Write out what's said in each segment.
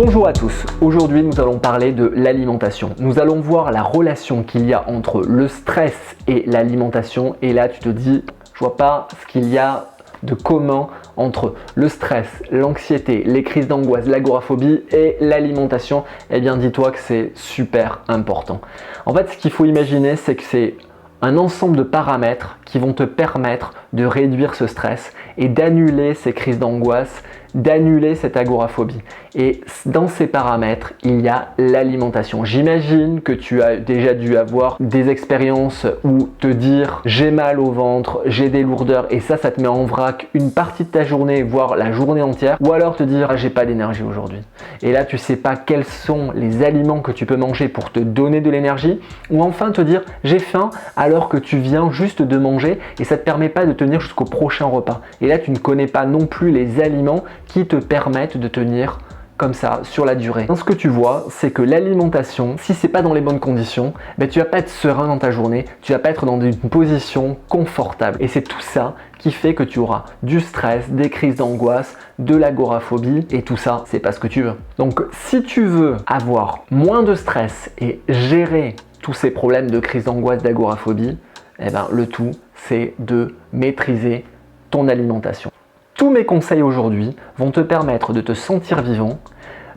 Bonjour à tous, aujourd'hui nous allons parler de l'alimentation. Nous allons voir la relation qu'il y a entre le stress et l'alimentation et là tu te dis, je vois pas ce qu'il y a de commun entre le stress, l'anxiété, les crises d'angoisse, l'agoraphobie et l'alimentation. Eh bien dis-toi que c'est super important. En fait ce qu'il faut imaginer c'est que c'est un ensemble de paramètres qui vont te permettre de réduire ce stress et d'annuler ces crises d'angoisse, d'annuler cette agoraphobie. Et dans ces paramètres, il y a l'alimentation. J'imagine que tu as déjà dû avoir des expériences où te dire j'ai mal au ventre, j'ai des lourdeurs et ça te met en vrac une partie de ta journée, voire la journée entière. Ou alors te dire j'ai pas d'énergie aujourd'hui. Et là tu sais pas quels sont les aliments que tu peux manger pour te donner de l'énergie. Ou enfin te dire j'ai faim alors que tu viens juste de manger et ça te permet pas de tenir jusqu'au prochain repas. Et là tu ne connais pas non plus les aliments qui te permettent de tenir comme ça sur la durée. Donc, ce que tu vois, c'est que l'alimentation, si c'est pas dans les bonnes conditions, tu vas pas être serein dans ta journée, tu vas pas être dans une position confortable. Et c'est tout ça qui fait que tu auras du stress, des crises d'angoisse, de l'agoraphobie et tout ça, c'est pas ce que tu veux. Donc si tu veux avoir moins de stress et gérer tous ces problèmes de crise d'angoisse, d'agoraphobie, le tout, c'est de maîtriser ton alimentation. Tous mes conseils aujourd'hui vont te permettre de te sentir vivant,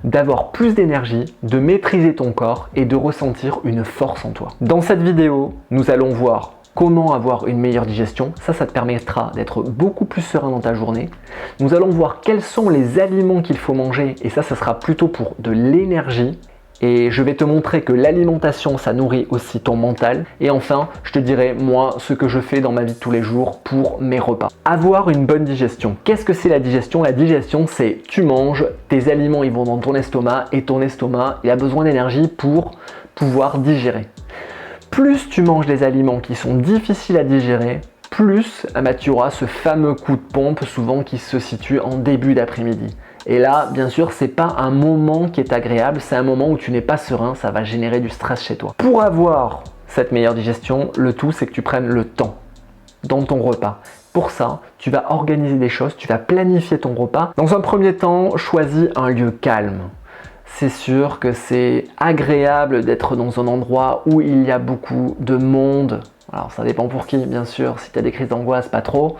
d'avoir plus d'énergie, de maîtriser ton corps et de ressentir une force en toi. Dans cette vidéo, nous allons voir comment avoir une meilleure digestion. Ça te permettra d'être beaucoup plus serein dans ta journée. Nous allons voir quels sont les aliments qu'il faut manger et ça sera plutôt pour de l'énergie. Et je vais te montrer que l'alimentation, ça nourrit aussi ton mental. Et enfin, je te dirai, moi, ce que je fais dans ma vie de tous les jours pour mes repas. Avoir une bonne digestion. Qu'est-ce que c'est la digestion? La digestion, c'est tu manges, tes aliments, ils vont dans ton estomac et ton estomac, il a besoin d'énergie pour pouvoir digérer. Plus tu manges des aliments qui sont difficiles à digérer, plus tu auras ce fameux coup de pompe, souvent qui se situe en début d'après-midi. Et là, bien sûr, c'est pas un moment qui est agréable, c'est un moment où tu n'es pas serein, ça va générer du stress chez toi. Pour avoir cette meilleure digestion, le tout, c'est que tu prennes le temps dans ton repas. Pour ça, tu vas organiser des choses, tu vas planifier ton repas. Dans un premier temps, choisis un lieu calme. C'est sûr que c'est agréable d'être dans un endroit où il y a beaucoup de monde. Alors ça dépend pour qui, bien sûr, si tu as des crises d'angoisse, pas trop.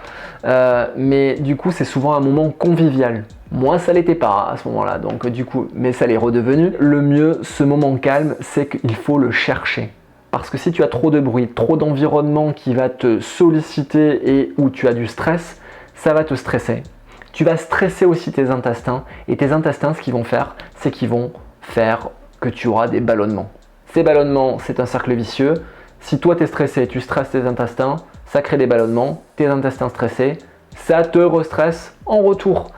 Mais du coup, c'est souvent un moment convivial. Moi, ça l'était pas à ce moment-là, donc du coup, mais ça l'est redevenu. Le mieux, ce moment calme, c'est qu'il faut le chercher. Parce que si tu as trop de bruit, trop d'environnement qui va te solliciter et où tu as du stress, ça va te stresser. Tu vas stresser aussi tes intestins et tes intestins, ce qu'ils vont faire, c'est qu'ils vont faire que tu auras des ballonnements. Ces ballonnements, c'est un cercle vicieux. Si toi tu es stressé, tu stresses tes intestins, ça crée des ballonnements, tes intestins stressés, ça te restresse en retour.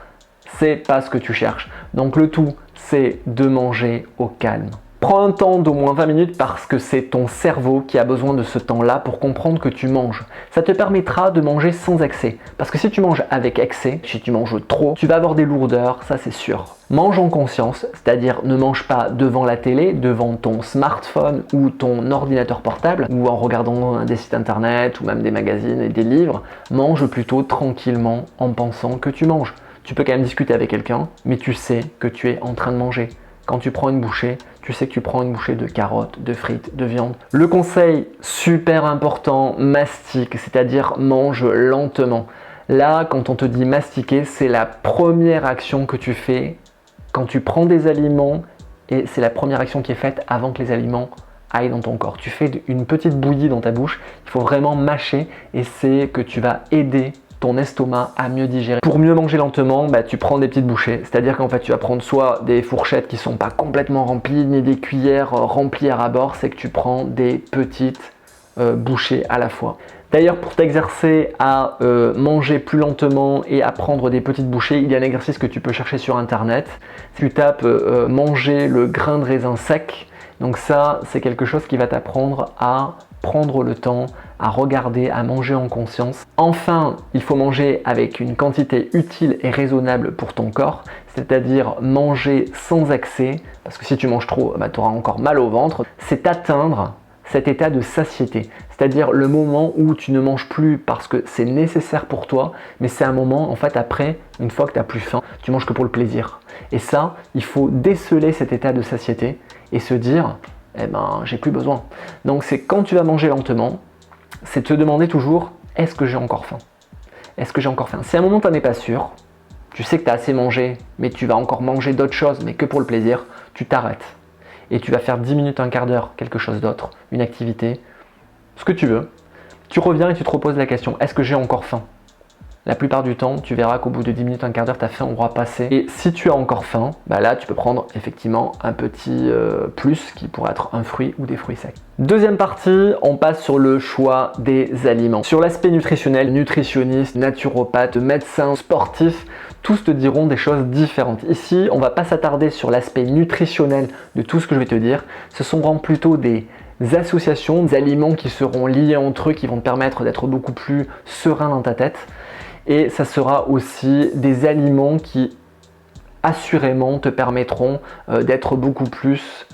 C'est pas ce que tu cherches. Donc le tout, c'est de manger au calme. Prends un temps d'au moins 20 minutes parce que c'est ton cerveau qui a besoin de ce temps-là pour comprendre que tu manges. Ça te permettra de manger sans excès. Parce que si tu manges avec excès, si tu manges trop, tu vas avoir des lourdeurs, ça c'est sûr. Mange en conscience, c'est-à-dire ne mange pas devant la télé, devant ton smartphone ou ton ordinateur portable, ou en regardant des sites internet ou même des magazines et des livres. Mange plutôt tranquillement en pensant que tu manges. Tu peux quand même discuter avec quelqu'un, mais tu sais que tu es en train de manger. Quand tu prends une bouchée, tu sais que tu prends une bouchée de carottes, de frites, de viande. Le conseil super important, mastique, c'est-à-dire mange lentement. Là, quand on te dit mastiquer, c'est la première action que tu fais quand tu prends des aliments et c'est la première action qui est faite avant que les aliments aillent dans ton corps. Tu fais une petite bouillie dans ta bouche, il faut vraiment mâcher et c'est que tu vas aider ton estomac à mieux digérer. Pour mieux manger lentement, tu prends des petites bouchées. C'est-à-dire qu'en fait, tu vas prendre soit des fourchettes qui ne sont pas complètement remplies, ni des cuillères remplies à ras-bord, c'est que tu prends des petites bouchées à la fois. D'ailleurs, pour t'exercer à manger plus lentement et à prendre des petites bouchées, il y a un exercice que tu peux chercher sur internet. Tu tapes manger le grain de raisin sec. Donc ça, c'est quelque chose qui va t'apprendre à prendre le temps, à regarder, à manger en conscience. Enfin, il faut manger avec une quantité utile et raisonnable pour ton corps, c'est-à-dire manger sans excès, parce que si tu manges trop, tu auras encore mal au ventre. C'est atteindre cet état de satiété, C'est-à-dire le moment où tu ne manges plus parce que c'est nécessaire pour toi, mais c'est un moment, en fait, après, une fois que tu n'as plus faim, tu manges que pour le plaisir. Et ça, il faut déceler cet état de satiété et se dire, eh ben, j'ai plus besoin. Donc c'est quand tu vas manger lentement, c'est te demander toujours, est-ce que j'ai encore faim? Est-ce que j'ai encore faim? Si à un moment tu n'en es pas sûr, tu sais que tu as assez mangé, mais tu vas encore manger d'autres choses, mais que pour le plaisir, tu t'arrêtes. Et tu vas faire 10 minutes, un quart d'heure, quelque chose d'autre, une activité, ce que tu veux. Tu reviens et tu te reposes la question, est-ce que j'ai encore faim? La plupart du temps, tu verras qu'au bout de 10 minutes, un quart d'heure, ta faim aura passé. Et si tu as encore faim, bah là, tu peux prendre effectivement un petit plus qui pourrait être un fruit ou des fruits secs. Deuxième partie, on passe sur le choix des aliments. Sur l'aspect nutritionnel, nutritionniste, naturopathe, médecin, sportif, tous te diront des choses différentes. Ici, on ne va pas s'attarder sur l'aspect nutritionnel de tout ce que je vais te dire. Ce seront plutôt des associations, des aliments qui seront liés entre eux, qui vont te permettre d'être beaucoup plus serein dans ta tête. Et ça sera aussi des aliments qui assurément te permettront d'être beaucoup plus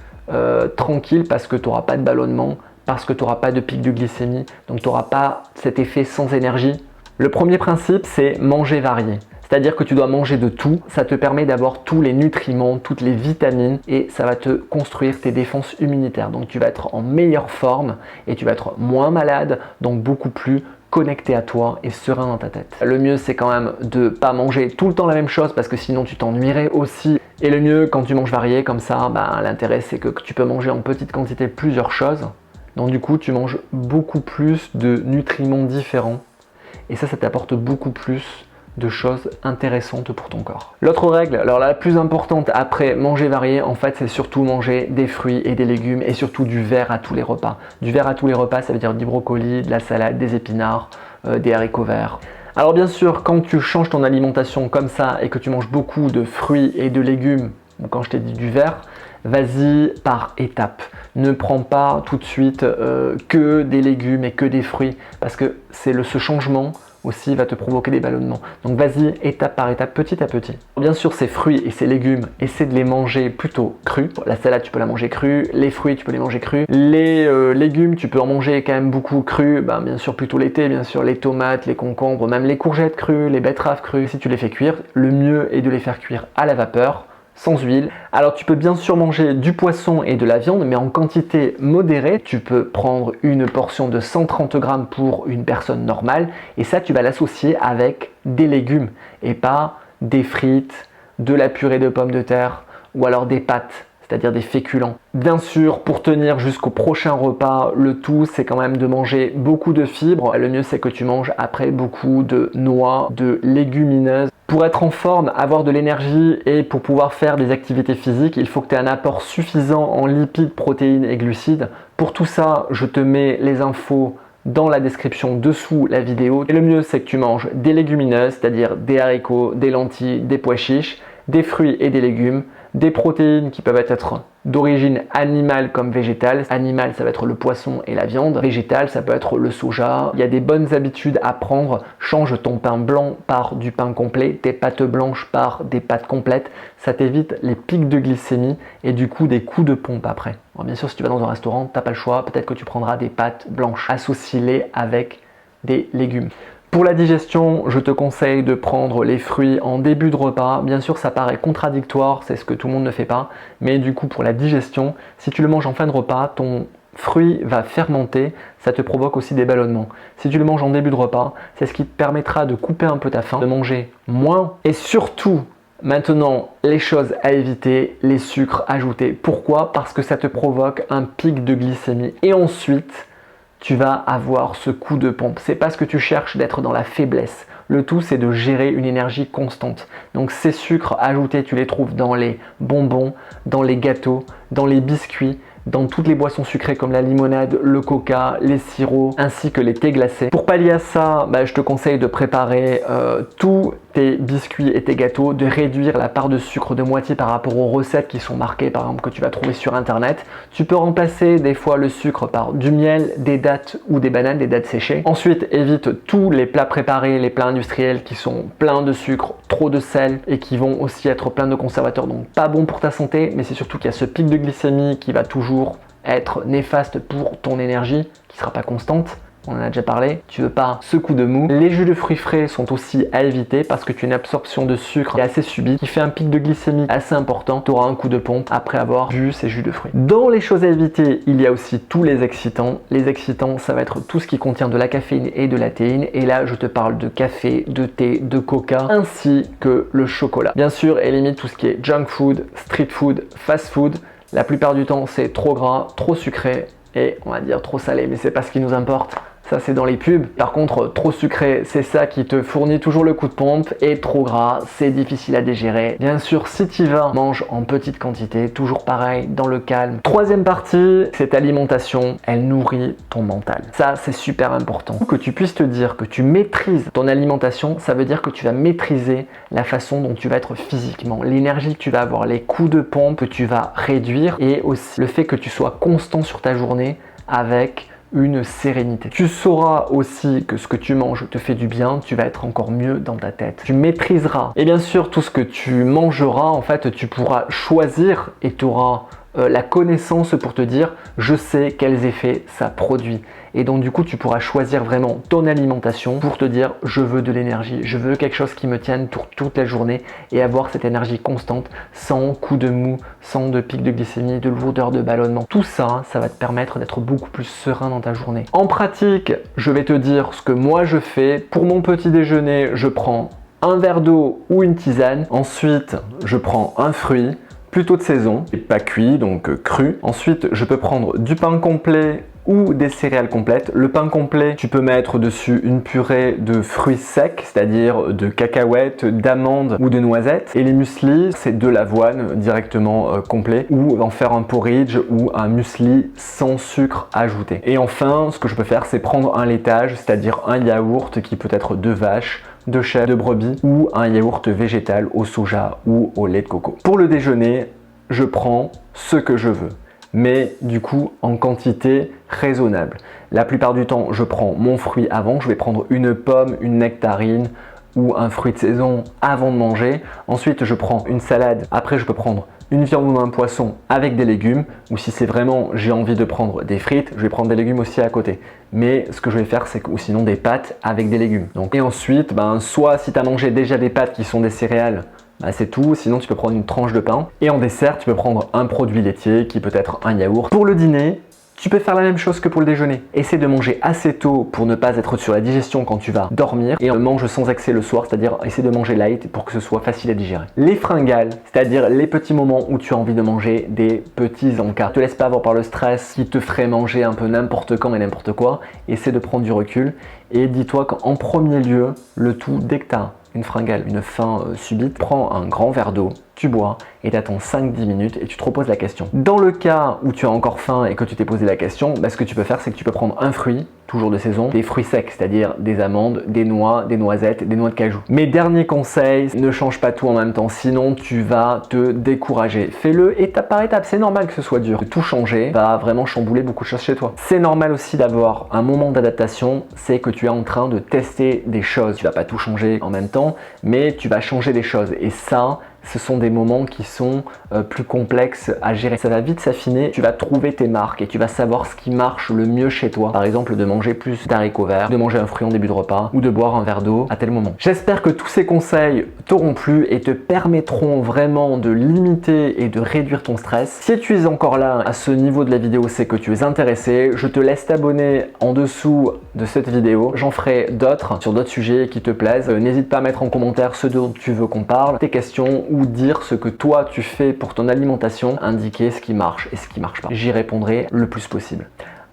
tranquille parce que tu n'auras pas de ballonnement, parce que tu n'auras pas de pic de glycémie, donc tu n'auras pas cet effet sans énergie. Le premier principe, c'est manger varié. C'est-à-dire que tu dois manger de tout, ça te permet d'avoir tous les nutriments, toutes les vitamines et ça va te construire tes défenses immunitaires. Donc tu vas être en meilleure forme et tu vas être moins malade, donc beaucoup plus connecté à toi et serein dans ta tête. Le mieux, c'est quand même de ne pas manger tout le temps la même chose parce que sinon tu t'ennuierais aussi. Et le mieux, quand tu manges varié comme ça, l'intérêt c'est que tu peux manger en petite quantité plusieurs choses. Donc du coup, tu manges beaucoup plus de nutriments différents et ça t'apporte beaucoup plus de choses intéressantes pour ton corps. L'autre règle, alors la plus importante après manger varié, en fait, c'est surtout manger des fruits et des légumes et surtout du vert à tous les repas. Du vert à tous les repas, ça veut dire du brocoli, de la salade, des épinards, des haricots verts. Alors bien sûr, quand tu changes ton alimentation comme ça et que tu manges beaucoup de fruits et de légumes, ou quand je t'ai dit du vert, vas-y par étapes. Ne prends pas tout de suite que des légumes et que des fruits parce que c'est ce changement aussi va te provoquer des ballonnements. Donc vas-y étape par étape, petit à petit. Bien sûr, ces fruits et ces légumes, essaie de les manger plutôt crus. La salade, tu peux la manger crue. Les fruits, tu peux les manger crus. Les légumes, tu peux en manger quand même beaucoup crus. Bien sûr, plutôt l'été, bien sûr, les tomates, les concombres, même les courgettes crues, les betteraves crues. Si tu les fais cuire, le mieux est de les faire cuire à la vapeur, sans huile. Alors tu peux bien sûr manger du poisson et de la viande, mais en quantité modérée. Tu peux prendre une portion de 130 grammes pour une personne normale et ça tu vas l'associer avec des légumes et pas des frites, de la purée de pommes de terre ou alors des pâtes, c'est-à-dire des féculents. Bien sûr, pour tenir jusqu'au prochain repas, le tout c'est quand même de manger beaucoup de fibres. Le mieux c'est que tu manges après beaucoup de noix, de légumineuses. Pour être en forme, avoir de l'énergie et pour pouvoir faire des activités physiques, il faut que tu aies un apport suffisant en lipides, protéines et glucides. Pour tout ça, je te mets les infos dans la description dessous la vidéo. Et le mieux, c'est que tu manges des légumineuses, c'est-à-dire des haricots, des lentilles, des pois chiches, des fruits et des légumes, des protéines qui peuvent être d'origine animale comme végétale. Animal, ça va être le poisson et la viande. Végétal, ça peut être le soja. Il y a des bonnes habitudes à prendre. Change ton pain blanc par du pain complet, tes pâtes blanches par des pâtes complètes. Ça t'évite les pics de glycémie et du coup des coups de pompe après. Alors bien sûr, si tu vas dans un restaurant, tu n'as pas le choix. Peut-être que tu prendras des pâtes blanches. Associe-les avec des légumes. Pour la digestion, je te conseille de prendre les fruits en début de repas. Bien sûr, ça paraît contradictoire, c'est ce que tout le monde ne fait pas. Mais du coup, pour la digestion, si tu le manges en fin de repas, ton fruit va fermenter, ça te provoque aussi des ballonnements. Si tu le manges en début de repas, c'est ce qui te permettra de couper un peu ta faim, de manger moins et surtout, maintenant, les choses à éviter, les sucres ajoutés. Pourquoi? Parce que ça te provoque un pic de glycémie. Et ensuite, tu vas avoir ce coup de pompe. C'est parce que tu cherches d'être dans la faiblesse. Le tout, c'est de gérer une énergie constante. Donc ces sucres ajoutés, tu les trouves dans les bonbons, dans les gâteaux, dans les biscuits, dans toutes les boissons sucrées comme la limonade, le coca, les sirops, ainsi que les thés glacés. Pour pallier à ça, je te conseille de préparer tous tes biscuits et tes gâteaux, de réduire la part de sucre de moitié par rapport aux recettes qui sont marquées, par exemple, que tu vas trouver sur internet. Tu peux remplacer des fois le sucre par du miel, des dattes ou des bananes, des dattes séchées. Ensuite, évite tous les plats préparés, les plats industriels qui sont pleins de sucre, trop de sel et qui vont aussi être pleins de conservateurs, donc pas bon pour ta santé, mais c'est surtout qu'il y a ce pic de glycémie qui va toujours être néfaste pour ton énergie qui ne sera pas constante. On en a déjà parlé, tu veux pas ce coup de mou. Les jus de fruits frais sont aussi à éviter parce que tu as une absorption de sucre qui est assez subite, qui fait un pic de glycémie assez important. Tu auras un coup de pompe après avoir bu ces jus de fruits. Dans les choses à éviter, il y a aussi tous les excitants. Les excitants, ça va être tout ce qui contient de la caféine et de la théine. Et là, je te parle de café, de thé, de coca, ainsi que le chocolat. Bien sûr, élimine tout ce qui est junk food, street food, fast food. La plupart du temps, c'est trop gras, trop sucré et on va dire trop salé, mais c'est pas ce qui nous importe. Ça, c'est dans les pubs. Par contre, trop sucré, c'est ça qui te fournit toujours le coup de pompe. Et trop gras, c'est difficile à digérer. Bien sûr, si tu vas, mange en petite quantité. Toujours pareil, dans le calme. Troisième partie, cette alimentation, elle nourrit ton mental. Ça, c'est super important. Que tu puisses te dire que tu maîtrises ton alimentation, ça veut dire que tu vas maîtriser la façon dont tu vas être physiquement. L'énergie que tu vas avoir, les coups de pompe que tu vas réduire. Et aussi le fait que tu sois constant sur ta journée avec une sérénité. Tu sauras aussi que ce que tu manges te fait du bien, tu vas être encore mieux dans ta tête. Tu maîtriseras. Et bien sûr, tout ce que tu mangeras, en fait, tu pourras choisir et tu auras la connaissance pour te dire je sais quels effets ça produit. Et donc du coup tu pourras choisir vraiment ton alimentation pour te dire je veux de l'énergie, je veux quelque chose qui me tienne toute la journée et avoir cette énergie constante sans coup de mou, sans de pic de glycémie, de lourdeur, de ballonnement. Tout ça, ça va te permettre d'être beaucoup plus serein dans ta journée. En pratique, je vais te dire ce que moi je fais. Pour mon petit déjeuner, je prends un verre d'eau ou une tisane. Ensuite, je prends un fruit plutôt de saison, et pas cuit, donc cru. Ensuite, je peux prendre du pain complet ou des céréales complètes. Le pain complet, tu peux mettre dessus une purée de fruits secs, c'est-à-dire de cacahuètes, d'amandes ou de noisettes. Et les mueslis, c'est de l'avoine directement complet, ou en faire un porridge ou un muesli sans sucre ajouté. Et enfin, ce que je peux faire, c'est prendre un laitage, c'est-à-dire un yaourt qui peut être de vache, de chèvre, de brebis ou un yaourt végétal au soja ou au lait de coco. Pour le déjeuner, je prends ce que je veux, mais du coup en quantité raisonnable. La plupart du temps, je prends mon fruit avant, je vais prendre une pomme, une nectarine ou un fruit de saison avant de manger. Ensuite, je prends une salade. Après, je peux prendre une viande ou un poisson avec des légumes, ou si c'est vraiment j'ai envie de prendre des frites, je vais prendre des légumes aussi à côté. Mais ce que je vais faire, c'est ou sinon des pâtes avec des légumes. Donc, et ensuite, soit si tu as mangé déjà des pâtes qui sont des céréales, c'est tout. Sinon, tu peux prendre une tranche de pain. Et en dessert, tu peux prendre un produit laitier qui peut être un yaourt. Pour le dîner, tu peux faire la même chose que pour le déjeuner. Essaie de manger assez tôt pour ne pas être sur la digestion quand tu vas dormir et mange sans excès le soir, c'est-à-dire essaie de manger light pour que ce soit facile à digérer. Les fringales, c'est-à-dire les petits moments où tu as envie de manger des petits encas. Ne te laisse pas avoir par le stress qui te ferait manger un peu n'importe quand et n'importe quoi. Essaie de prendre du recul et dis-toi qu'en premier lieu, le tout, dès que tu as une fringale, une faim subite, prends un grand verre d'eau, tu bois et tu attends 5-10 minutes et tu te reposes la question. Dans le cas où tu as encore faim et que tu t'es posé la question, ce que tu peux faire, c'est que tu peux prendre un fruit, toujours de saison, des fruits secs, c'est-à-dire des amandes, des noix, des noisettes, des noix de cajou. Mes derniers conseils, ne change pas tout en même temps, sinon tu vas te décourager. Fais-le étape par étape, c'est normal que ce soit dur. Tout changer va vraiment chambouler beaucoup de choses chez toi. C'est normal aussi d'avoir un moment d'adaptation, c'est que tu es en train de tester des choses. Tu vas pas tout changer en même temps, mais tu vas changer des choses. Et ça, ce sont des moments qui sont plus complexes à gérer. Ça va vite s'affiner, tu vas trouver tes marques et tu vas savoir ce qui marche le mieux chez toi. Par exemple, de manger plus d'haricots verts, de manger un fruit en début de repas ou de boire un verre d'eau à tel moment. J'espère que tous ces conseils t'auront plu et te permettront vraiment de limiter et de réduire ton stress. Si tu es encore là à ce niveau de la vidéo, c'est que tu es intéressé. Je te laisse t'abonner en dessous de cette vidéo. J'en ferai d'autres sur d'autres sujets qui te plaisent. N'hésite pas à mettre en commentaire ce dont tu veux qu'on parle, tes questions ou dire ce que toi tu fais pour ton alimentation, indiquer ce qui marche et ce qui marche pas. J'y répondrai le plus possible.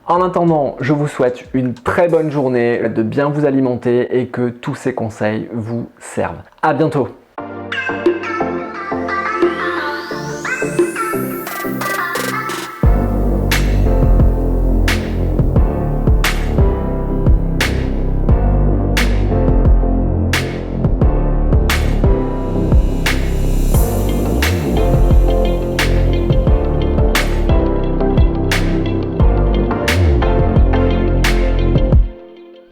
En attendant, je vous souhaite une très bonne journée, de bien vous alimenter et que tous ces conseils vous servent. À bientôt!